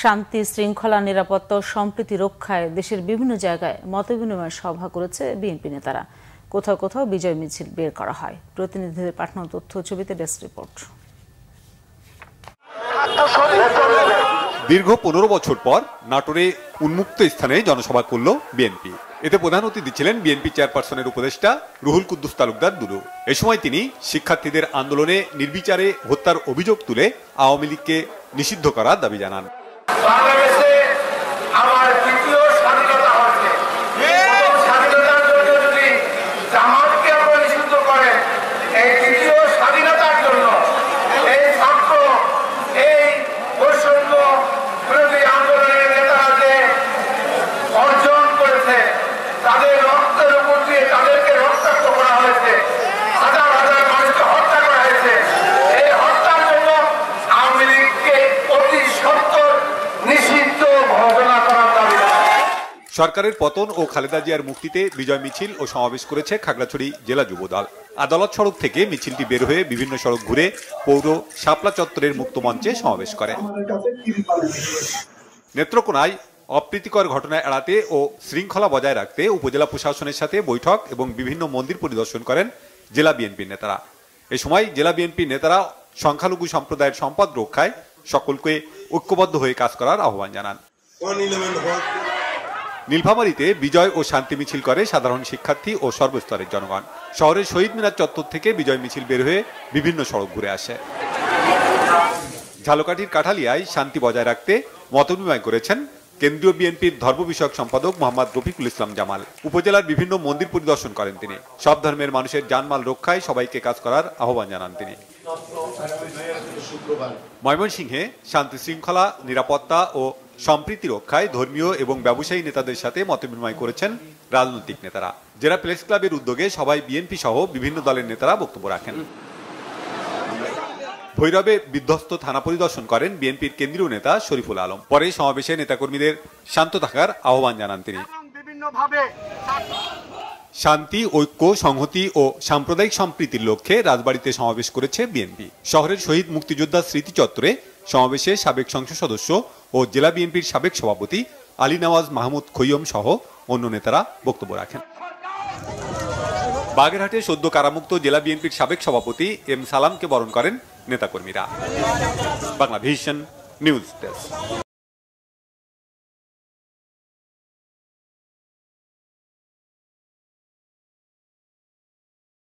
শান্তি শৃঙ্খলা নিরাপত্তা ও সম্প্রীতি রক্ষায় দেশের বিভিন্ন জায়গায় মতবিনিময় সভা করেছে বিএনপি নেতারা। কোথাও কোথাও বিজয় মিছিল বের করা হয়। প্রতিনিধিদের পাঠানো তথ্য ছবিতে ডেস্ক রিপোর্ট। দীর্ঘ 15 বছর পর নাটোরে উন্মুক্ত স্থানে জনসভা করল বিএনপি। এতে প্রধান অতিথি ছিলেন বিএনপি চেয়ারপারসনের উপদেষ্টা রুহুল কুদ্দুস তালুকদার দুলু। এ সময় তিনি শিক্ষার্থীদের আন্দোলনে নির্বিচারে হত্যার অভিযোগ তুলে আওয়ামী লীগকে নিষিদ্ধ করার দাবি জানান। সরকারের পতন ও খালেদা জিয়ার মুক্তিতে বিজয় মিছিল ও সমাবেশ করেছে খাগড়াছড়ি জেলা যুবদল। আদালত সড়ক থেকে মিছিলটি বের হয়ে বিভিন্ন সড়ক ঘুরে পৌর শাপলা চত্বরের মুক্ত মঞ্চে সমাবেশ করে। নেত্রকোনায় অপ্রীতিকর ঘটনা এড়াতে ও শৃঙ্খলা বজায় রাখতে উপজেলা প্রশাসনের সাথে বৈঠক এবং বিভিন্ন মন্দির পরিদর্শন করেন জেলা বিএনপি নেতারা। এ সময় জেলা বিএনপি নেতারা সংখ্যালঘু সম্প্রদায়ের সম্পদ রক্ষায় সকলকে ঐক্যবদ্ধ হয়ে কাজ করার আহ্বান জানান। নীলফামারীতে বিজয় ও শান্তি মিছিল করে সাধারণ শিক্ষার্থী ও সর্বস্তরের জনগণ। শহরের শহীদ মিনার চত্বর থেকে বিজয় মিছিল বের হয়ে বিভিন্ন সড়ক ঘুরে আসে। ঝালকাঠির কাঠালিয়ায় শান্তি বজায় রাখতে মতবিনিময় করেছেন কেন্দ্রীয় বিএনপির ধর্ম বিষয়ক সম্পাদক মোহাম্মদ রফিকুল ইসলাম জামাল। উপজেলার বিভিন্ন মন্দির পরিদর্শন করেন তিনি। সব ধর্মের মানুষের জানমাল রক্ষায় সবাইকে কাজ করার আহ্বান জানান তিনি। ময়মনসিংহে শান্তি শৃঙ্খলা নিরাপত্তা ও সম্প্রীতি রক্ষায় ধর্মীয় এবং ব্যবসায়ী নেতাদের সাথে মতবিনিময় করেছেন রাজনৈতিক নেতারা। জেলা প্রেস ক্লাবের উদ্যোগে সবাই বিএনপি সহ বিভিন্ন দলের নেতারা বক্তব্য রাখেন। ভৈরবে বিধ্বস্ত থানা পরিদর্শন করেন বিএনপির কেন্দ্রীয় নেতা শরীফুল আলম। পরে সমাবেশে নেতাকর্মীদের শান্ত থাকার আহ্বান জানান তিনি। শান্তি ঐক্য সংহতি ও সাম্প্রদায়িক সম্প্রীতির লক্ষ্যে রাজবাড়ীতে সমাবেশ করেছে বিএনপি। শহরের শহীদ মুক্তিযোদ্ধা স্মৃতি চত্বরে সমাবেশে সাবেক সংসদ সদস্য ও জেলা বিএনপির সাবেক সভাপতি আলী নওয়াজ মাহমুদ খৈয়ম সহ অন্য নেতারা বক্তব্য রাখেন। বাগেরহাটে সদ্য কারামুক্ত জেলা বিএনপির সাবেক সভাপতি এম সালামকে বরণ করেন নেতাকর্মীরা। Banglavision news desk.